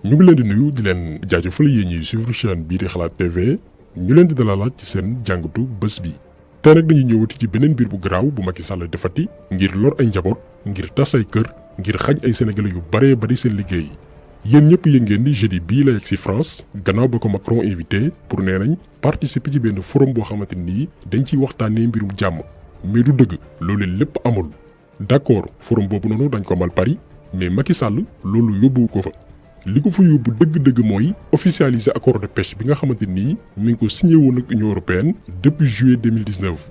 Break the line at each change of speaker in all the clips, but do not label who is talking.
ñu ngi leen di nuyu di leen jaajëfal yéen ñuy suivre chaîne bii di xalaat TV ñu leen di dalalaat ci seen jàngatu bés bi. tey nag dañuy ñëwati ci beneen mbir bu garaaw bu Macky Sall defati ngir lor ay njaboot ngir tas ay kër ngir xañ ay sénégalais yu baree bari seen liggéey. yéen ñëpp yëg ngeen ni jeudi bii la yegg si France gannaaw ba ko Macron invité pour nee nañ participer ci benn forum boo xamante ni dañ ciy waxtaanee mbirum jàmm mais du dëgg loolu lépp amul. d'accord forum boobu noonu dañ ko amal Paris mais Macky Sall loolu yóbbuwu ko fa. li ko fa yóbbu dëgg-dëgg mooy officialiser accord de pêche bi nga xamante ni mi ngi ko signé woon ak Union européenne depuis juillet 2019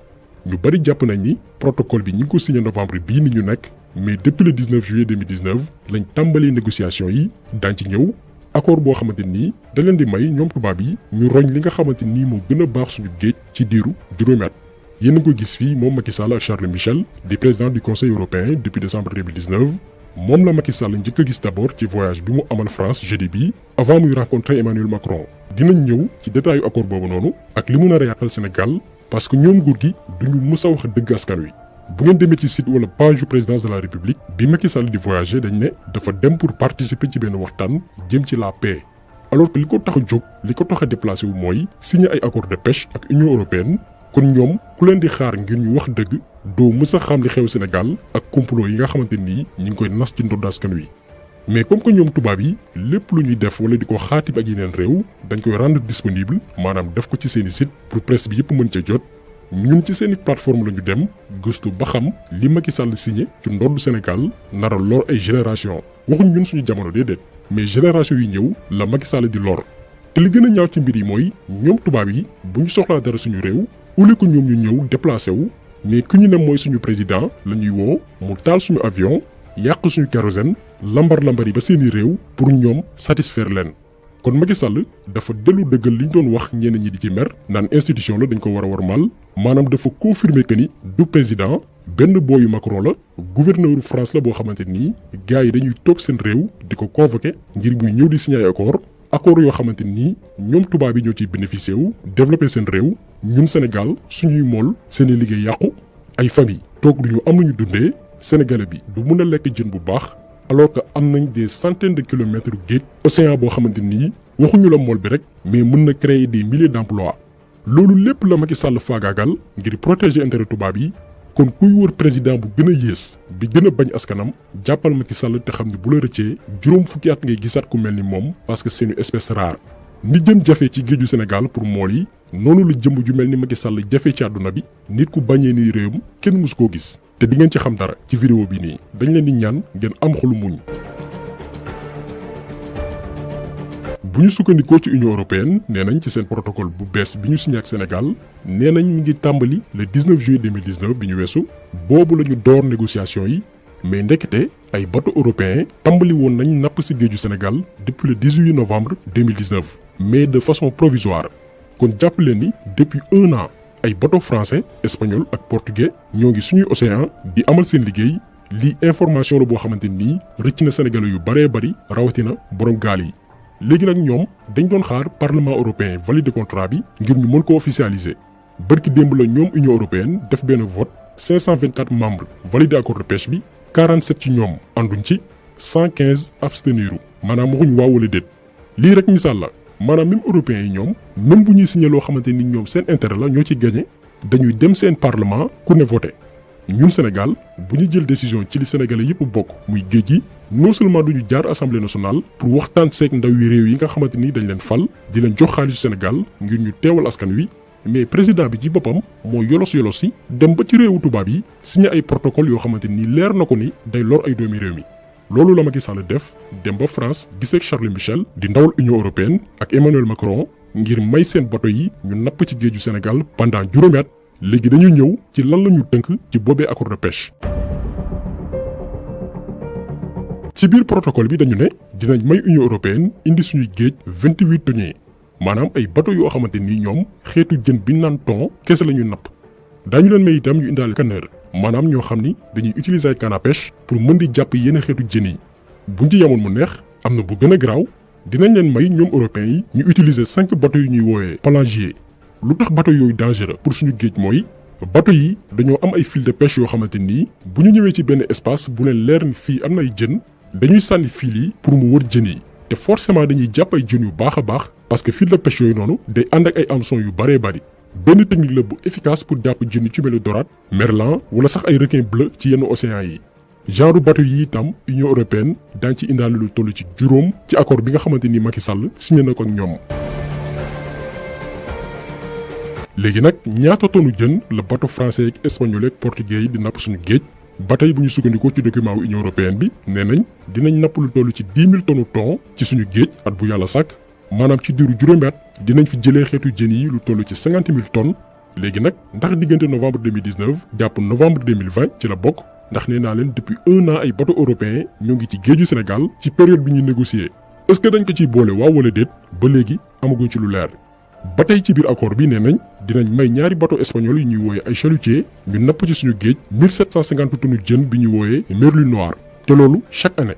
ñu bari jàpp nañ ni protocole bi ñi ngi ko signé novembre bii ni ñu nekk mais depuis le 19 juillet 2019 lañ tàmbalee négociation yi daan ci ñëw accord boo xamante ni da leen di may ñoom tubaab yi ñu roñ li nga xamante ni moo gën a baax suñu géej ci diiru juróomi at. yéen a ko gis fii moom Macky Sall ak Charles Michel di président du conseil européen depuis décembre 2019 moom la Macky Sall njëkk a gis d'abord ci voyage bi mu amal France jeudi bi avant muy rencontrer Emmanuel Macron. dinañ ñëw ci détail accord boobu noonu ak li mun a yàqal Sénégal parce que ñoom nguur gi duñu mës a wax dëgg askan wi. bu ngeen demee ci site wala page présidence de la République bi Macky Sall di voyager dañ ne dafa dem pour participer ci benn waxtaan jëm ci la paix alors que li ko tax a jóg li ko tax a déplacé wu mooy signer ay accord de pêche ak Union européenne. kon ñoom ku leen di xaar ngir ñu wax dëgg doo mës a xam li xew Sénégal ak complot yi nga xamante ni ñi ngi koy nas ci ndodd askan wi. mais comme que ñoom tubaab yi lépp lu ñuy def wala di ko xaatim ak yeneen réew dañ koy rendre disponible maanaam def ko ci seeni site pour presse bi yëpp mën ca jot ñun ci seeni plateforme la ñu dem gëstu ba xam li Macky Sall signé ci ndoddu Sénégal nara lor ay génération waxuñ ñun suñu jamono déedéet mais génération yi ñëw la Macky Sall di lor. te li gën a ñaaw ci mbir yi mooy ñoom tubaab yi bu ñu soxlaa dara suñu réew ule ko ñoom ñu ñëw déplacé wu mais ku ñu ne mooy suñu président la ñuy woo mu taal suñu avion yàq suñu kérosène lambar yi ba seeni réew pour ñoom satisfaire leen. kon Macky Sall dafa dellu dëggal li ñu doon wax ñenn ñi di ci mer naan institution la dañ ko war a warmal maanaam dafa confirmer que ni du président benn booyu Macron la gouverneur France la boo xamante ni gars yi dañuy toog seen réew di ko convoqué ngir muy ñëw di signer ay accord yoo xamante ni ñoom tubaab yi ñoo ciy bénéficié wu développé seen réew ñun Sénégal suñuy mool seeni liggéey yàqu ay famille toog duñu am nañu dundee sénégalais bi du mun a lekk jën bu baax alors que am nañ des centaines de kilomètres géej océan boo xamante ni waxuñu la mool bi rek mais mën na créer des milliers d'emplois loolu lépp la Macky Sall faagaagal ngir protéger intérêt tubaab yi. kon kuy wër président bu gën a yées bi gën a bañ askanam jàppal Macky Sall te xam ne bu la rëccee juróom fukki at ngay gisaat ku mel ni moom parce que c'est une espèce rare. ni jën jafe ci géeju Sénégal pour mool yi noonu la jëmb ju mel ni Macky Sall jafe ci àdduna bi nit ku bañee ni réewam kenn mus koo gis te di ngeen ci xam dara ci vidéo bi nii dañ leen di ñaan ngeen am xolu muñ. bu ñu sukkandikoo ci Union européenne nee nañ ci seen protocole bu bees bi ñu signé ak Sénégal nee nañ mi ngi tàmbali le 19 juillet 2019 bi ñu weesu boobu la ñu door négociation yi mais ndekete ay bateau européen tàmbali woon nañ napp ci géeju Sénégal depuis le 18 novembre 2019 mais de façon provisoire. kon jàpp leen ni depuis un an ay bateau français espagnol ak portugais ñoo ngi suñuy océan di amal seen liggéey lii information la boo xamante ni rëcc na sénégalais yu baree bari rawatina borom gaal yi. léegi nag ñoom dañ doon xaar parlement européen validé contrat bi ngir ñu mën ko officialiser bërki démb la ñoom Union européenne def benn vote 524 membres validé accord de pêche bi 47 ci ñoom ànduñ ci 115 absteniru maanaam waxuñ waaw wala déet. lii rek misaal la maanaam même européens yi ñoom même bu ñuy signé loo xamante ni ñoom seen intérêt la ñoo ci gagné dañuy dem seen parlement ku ne voté. ñun Sénégal bu ñu jël décision ci li sénégalais yëpp bokk muy géej gi non seulement duñu jaar assemblée nationale pour waxtaan seeg ndaw yi réew yi nga xamante ni dañ leen fal di leen jox xaalisu Sénégal ngir ñu teewal askan wi mais président bi ci boppam moo yolos yi dem ba ci réewu tubaab yi signé ay protocole yoo xamante ni leer na ko ni day lor ay doomi réew mi. loolu la Macky Sall def dem ba France gisee ak Charles Michel di ndawal Union européenne ak Emmanuel Macron ngir may seen bateau yi ñu napp ci géeju Sénégal pendant juróomi at. léegi dañu ñëw ci lan la ñu tënk ci boobee accord de pêche. ci biir protocole bi dañu ne dinañ may Union européenne indi suñuy géej 28 thoniers maanaam ay bateau yoo xamante ni ñoom xeetu jën bi naan thon kese la ñuy napp. daañu leen may itam ñu indaale canneur maanaam ñoo xam ni dañuy utiliser ay canne à pêche pour mën di jàpp yenn xeetu jën yi. buñ ci yemoon mu neex am na bu gën a garaaw dinañ leen may ñoom européens yi ñu utiliser 5 bateaux yu ñuy woowee pelagier. lu tax bateau yooyu dangereux pour suñu géej mooy bateau yi dañoo am ay fil de pêche yoo xamante ni bu ñu ñëwee ci benn espace bu leen leer ni fii am na ay jën dañuy sànni fil yi pour mu wër jën yi te forcément dañuy jàpp ay jën yu baax a baax parce que fil de pêche yooyu noonu day ànd ak ay hameçon yu bëree bëri benn technique la bu efficace pour jàpp jën ci mel ni dorade merlan wala sax ay requin bleu ci yenn océans yi genre bateau yi itam Union européenne daañ ci indaale lu toll ci juróom ci accord bi nga xamante ni Macky Sall signé na ko ak ñoom. léegi nag ñaata tonu jën la bateau français ak espagnol ak portugais yi di napp suñu géej ba tey bu ñu sukkandikoo ci document wu Union européenne bi nee nañ dinañ napp lu toll ci 10 000 tonnes thon ci suñu géej at bu yàlla sàkk maanaam ci diiru juróomi at dinañ fi jëlee xeetu jën yi lu toll ci 50 000 tonnes léegi nag ndax diggante novembre 2019 jàpp novembre 2020 ci la bokk ndax nee naa leen depuis 1 an ay bateau européen ñoo ngi ci géeju Sénégal ci période bi ñuy négocier est-ce que dañ ko ciy boole waaw wala déet ba léegi amaguñ ci lu leer. ba tey ci biir accord bi nee nañ dinañ may ñaari bateau espagnol yi ñuy wooye ay chalutier ñu napp ci suñu géej 1750 tonnes jën bi ñuy wooyee merlu noir te loolu chaque année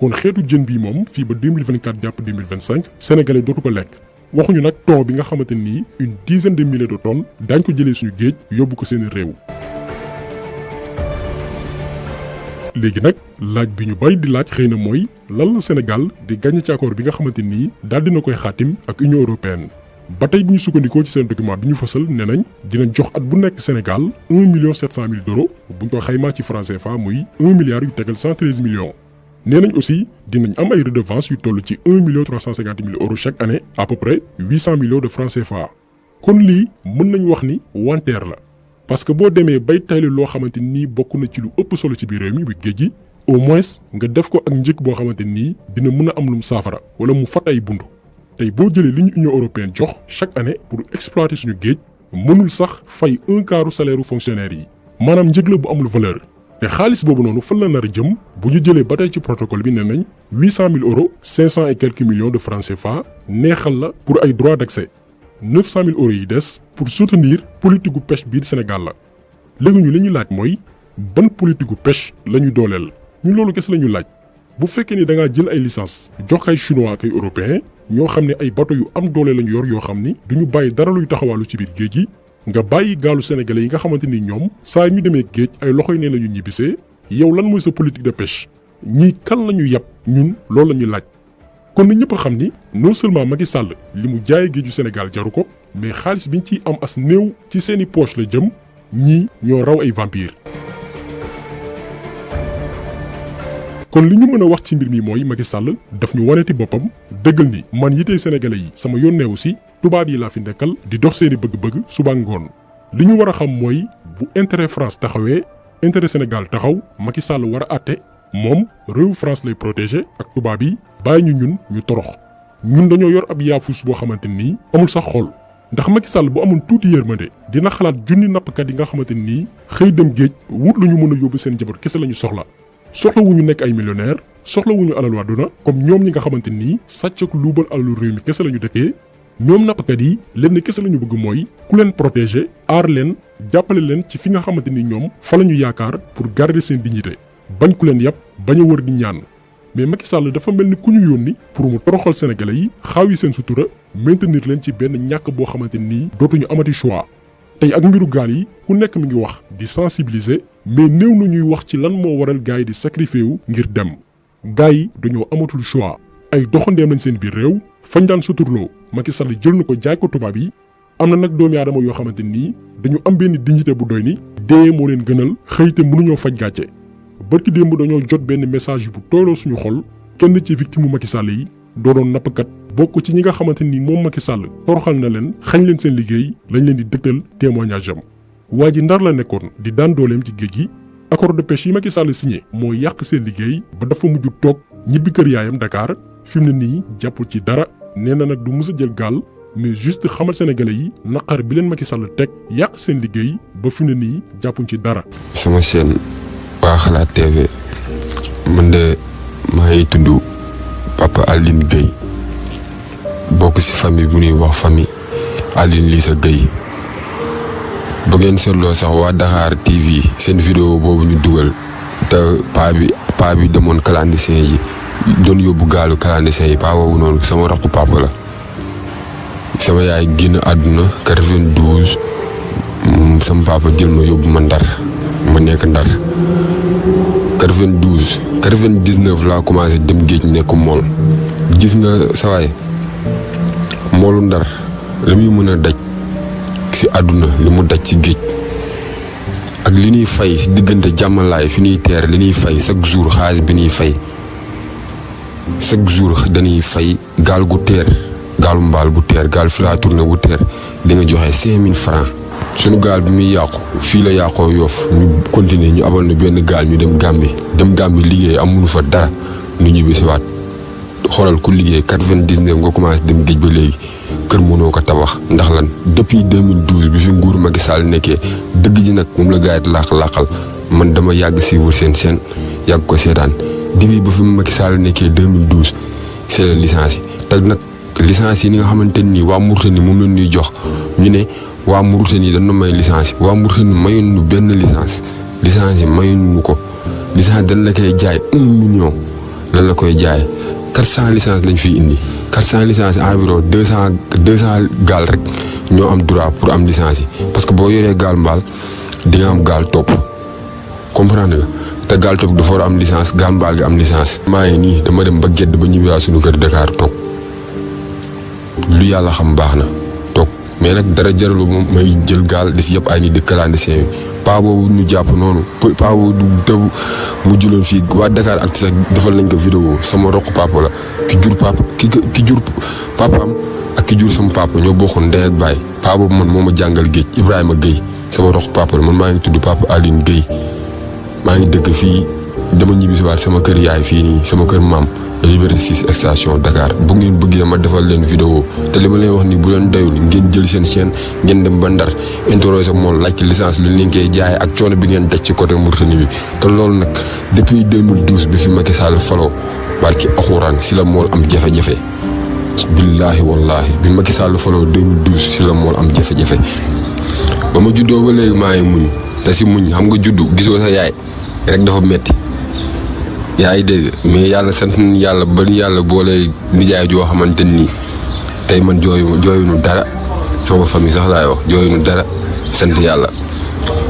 kon xeetu jën bii moom fii ba 2024 jàpp 2025 sénégalais dootu ko lekk waxuñu nag thon bi nga xamante nii une dizaine de milliers de tonnes daañ ko jëlee suñu géej yóbbu ko seeni réew. léegi nag laaj bi ñu bari di laaj xëy na mooy lan la Sénégal di gagné ci accord bi nga xamante nii daal dina koy xaatim ak Union européenne. ba tey bu ñu sukkandikoo ci seen document bi ñu fësal ne nañ dinañ jox at bu nekk Sénégal 1,7 million d'euros bu ñu ko xaymaa ci franc CFA muy 1 milliard yu tegal 113 millions. nee nañ aussi dinañ am ay redevance yu toll ci 1,350 million euros chaque année à peu près 800 millions de francs CFA. kon lii mën nañ wax ni wanteer la parce que boo demee bay tayle loo xamante nii bokk na ci lu ëpp solo ci biir réew mi bi géej gi au moins nga def ko ak njëkk boo xamante nii dina mën a am lu mu saafara wala mu fat ay buntu. tey boo jëlee li ñu Union européenne jox chaque année pour exploiter suñu géej mënul sax fay un quart salaire u fonctionnaire yi maanaam njëg la bu amul valeur te xaalis boobu noonu fan la nar a jëm bu ñu jëlee ba tey ci protocole bi nee nañ 800 000 euros 500 et quelques millions de francs CFA neexal la pour ay droits d'accès 900 000 euros yi des pour soutenir politique gu pêche bii di Sénégal la léegi ñu li ñu laaj mooy ban politique gu pêche la ñu dooleel ñun loolu kese la ñu laaj bu fekkee ni da ngaa jël ay licence jox ay chinois ak ay européens ñoo xam ne ay bateau yu am doole lañu yor yoo xam ni duñu bàyyi dara luy taxawaalu ci biir géej gi nga bàyyi gaalu sénégalais yi nga xamante ni ñoom saa ñu demee géej ay loxoy nee la ñu ñibbisee yow lan mooy sa politique de pêche ñii kan la ñu yàpp ñun loolu la ñuy laaj. kon na ñëpp a xam ni non seulement Macky Sall li mu jaayee géeju Sénégal jaru ko mais xaalis biñ ciy am as néew ci seeni poche la jëm ñii ñoo raw ay vampire. kon li ñu mën a wax ci mbir mi mooy Macky Sall daf ñu waneeti boppam dëggal ni man yitey sénégalais yi sama yoon neewu si tubaab yi laa fi nekkal di dox seeni bëgg-bëgg suba ngoon li ñu war a xam mooy bu intérêt France taxawee intérêt Sénégal taxaw Macky Sall war a àtte moom réew France lay protéger ak tubaab yi bàyyi ñun ñu torox ñun dañoo yor ab yaafus boo xamante nii amul sax xol ndax Macky Sall bu amul tuuti yërmande dina xalaat junni nappkat yi nga xamante nii xëy dem géej wut lu ñu mën a yóbbu seen njaboot kese la ñu soxla. soxlawuñu nekk ay millionnaire soxlawuñu alal àdduna comme ñoom ñi nga xamante nii sàcc ak luubal alalu réew mi kese la ñu dëkkee ñoom nappkat yi lenn kese la ñu bëgg mooy ku leen protéger aar leen jàppale leen ci fi nga xamante ni ñoom fa la ñu yaakaar pour garder seen dignité bañ ku leen yàpp bañ a wër di ñaan mais Macky Sall dafa mel ni ku ñu yónni pour mu toroxal sénégalais yi xaaw yi seen sutura maintenir leen ci benn ñàkk boo xamante nii dootuñu amati choix. tey ak mbiru gaal yi ku nekk mi ngi wax di sensibiliser mais néew na ñuy wax ci lan moo waral gars yi di sacrifié wu ngir dem gars yi dañoo amatul choix ay doxandeem lañ seen biir réew fañ daan suturloo Macky Sall jël na ko jaay ko tubaab yi am na nag doomi aadama yoo xamante nii dañu am benn dignité bu doy ni dee moo leen gënal xëy te mënuñoo faj gàcce barki démb dañoo jot benn message bu tooyloo suñu xol kenn ci victime Macky Sall yi doonoon nappkat bokk ci ñi nga xamante ni moom Macky Sall toroxal na leen xañ leen seen liggéey lañ leen di dëgtal témoignage am waa ji Ndar la nekkoon di daan dooleem ci géej gi accord de pêche yi Macky Sall signé moo yàq seen liggéey ba dafa mujj toog ñibbi kër yaayam Dakar fi mu ne nii jàppul ci dara nee na nag du mës a jël gaal mais juste xamal sénégalais yi naqar bi leen Macky Sall teg yàq seen liggéey ba fi mu ne nii jàppuñ ci dara.
sama chaîne waa Xalaat TV man de maa ngi tudd Papa Aline Gueye bokk ci famille bu ñuy wax famille Aline Lissa Gueye ba ngeen seetloo sax waa Dakar TV seen vidéo boobu ñu dugal te paa bi demoon clandestin yi doon yóbbu gaalu clandestin yi paa boobu noonu sama rakku papa la sama yaay génn àdduna 92 sama papa jël ma yóbbu ma Ndar ma nekk Ndar 92 99 laa commencé dem géej nekk mool gis nga sawaay moolu Ndar li muy mën a daj ci àdduna li mu daj ci géej ak li ñuy fay ci diggante jàmmalaay fi ñuy teer li ñuy fay chaque jour xaalis bi ñuy fay chaque jour dañuy fay gaal gu teer gaalu mbaal bu teer gaal fi laa tourné bu teer di nga joxe 5000 francs suñu gaal bi muy yàqu fii la yàqoo Yoff ñu continuer ñu abal na benn gaal ñu dem Gambie liggéey amuñu fa dara ñu ñibbi si waat xoolal ku liggéey 99 nga commencé dem géej ba léegi kër mënoo ko tabax ndax lan depuis 2012 bi fi nguur Macky Sall nekkee dëgg ji nag moom la gars yi làqal man dama yàgg siiwul seen yàgg ko seetaan depuis ba fi Macky Sall nekkee 2012 c'est la licence yi te nag licence yi ni nga xamante nii waa Mauritanie moom la ñuy jox ñu ne waa Mauritanie dañu may licence yi waa Mauritanie mayuñu benn licence yi mayuñu ko licence dañ la koy jaay 1 million lan la koy jaay 400 licence lañ fiy indi 400 licence environ 200 gaal rek ñoo am droit pour am licence yi parce que boo yoree gaal mbaal di nga am gaal topp comprendre nga te gaal topp dafa war a am licence gaal mbaal gi am licence. maa ngi nii dama dem ba gedd ba ñibbiwaat suñu kër Dakar toog lu yàlla xam baax na toog mais nag dara jaralu moom may jël gaal di si yëpp ay nit di clandestin yi paa boobu ñu jàpp noonu paa boobu du tëb mu juloon fii waa Dakar ak sax defal nañ ko vidéo sama roq papa la ki jur papaam ak ki jur sama papa ñoo bokkoon ndey ak baay paa boobu man moo ma jàngal géej Ibrahima Guèye sama roq papa la man maa ngi tudd papa Aline Guèye maa ngi dëkk fii dama ñibbi si waat sama kër yaay fii nii sama kër maam Liberté 6 station Dakar bu ngeen bëggee ma defal leen vidéo te li ma leen wax ni bu leen doyul ngeen jël seen chaîne ngeen dem ba Ndar interroger moom laaj ci licence lu leen koy jaay ak coono bi ngeen daj ci côté Mauritanie bi te loolu nag depuis 2012 bi fi Macky Sall faloo barki axuraan si la mool am jafe-jafe billaahi wallaahi bi Macky Sall faloo 2012 si la mool am jafe-jafe ba ma juddoo ba léegi maa ngi muñ te si muñ xam nga juddu gisoo sa yaay rek dafa metti yaa ngi dégg mais yàlla sant nañu yàlla ba yàlla boole nijaay joo xamante nii tey man jooyunu dara sama famille sax laay wax jooyunu dara sant yàlla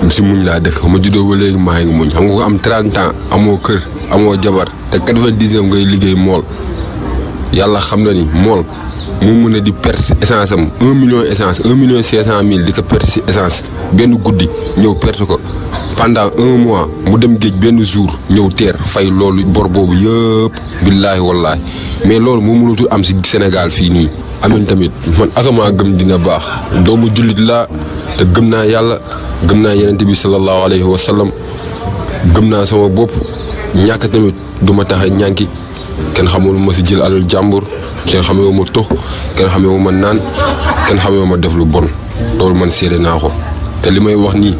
si muñ laa dëkk ma juddoo ba léegi maa ngi muñ xam nga ko am 30 ans amoo kër amoo jabar te 99 ngay liggéey mool yàlla xam na ni mool mu mën a di perte essence am 1 million essence 1 million 500 mille di ko perte si essence benn guddi ñëw perte ko pendant 1 mois mu dem géej benn jour ñëw teer fay loolu bor boobu yëpp billaahi wallaahi mais loolu moo mënatul am si Sénégal fii nii. amin tamit man asama gëm dina baax doomu jullit laa te gëm naa yàlla gëm naa yenente bi sallallahu alayhi wa sallam gëm naa sama bopp ñàkk tamit du ma tax a ñànki kenn xamul ma si jël alal jàmbur kenn xamee ma tox kenn xamee ma naan kenn xamee ma def lu bon loolu man seede naa ko te li may wax nii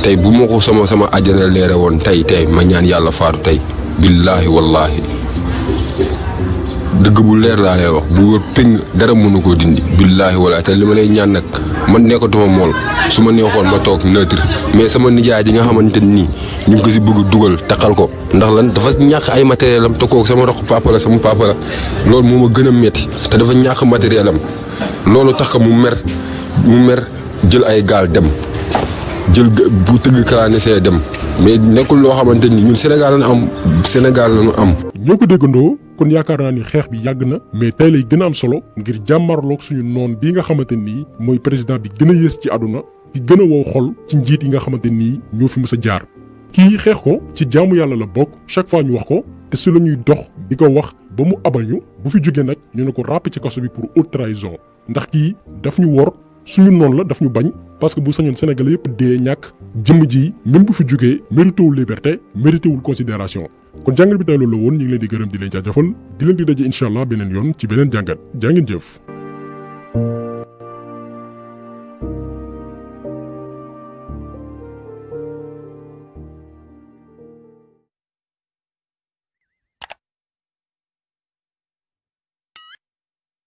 tey bu ma ko sama àjjana leere woon tey ma ñaan yàlla faatu tey billaahi wallaahi dëgg bu leer laa lay wax bu wër péng dara mënu koo dindi billaahi wallaahi te li ma lay ñaan nag man nekkatuma mool su ma neexoon ma toog neutre mais sama nijaay ji nga xamante nii ñu ngi ko si bëgg dugal taxal ko ndax lan dafa ñàkk ay matériel am te kooku sama roq papa la sama papa la loolu moo ma gën a metti te dafa ñàkk matériel am loolu tax ko mu mer jël ay gaal dem jël bu tëgg clandestin dem mais nekkul loo xamante ni ñun Sénégal lañu am.
ñoo ko déggandoo kon yaakaar naa ni xeex bi yàgg na mais tey lay gën a am solo ngir jàmmarloog suñu noon bii nga xamante nii mooy président bi gën a yées ci àdduna ki gën a wow xol ci njiit yi nga xamante nii ñoo fi mës a jaar. kii xeex ko ci jaamu yàlla la bokk chaque fois ñu wax ko te su la ñuy dox di ko wax ba mu abal ñu bu fi jógee nag ñu ne ko ràpp ci kaso bi pour haute trahison ndax kii daf ñu wor suñu noonu la daf ñu bañ parce que bu sañoon Sénégal yëpp dee ñàkk jëmm ji même bu fi jógee mérité wul liberté mérité wul considération kon jàngat bi tey loolu la woon ñu ngi leen di gërëm di leen jaajëfal di leen di daje incha allah beneen yoon ci beneen jàngat jaa ngeen jëf.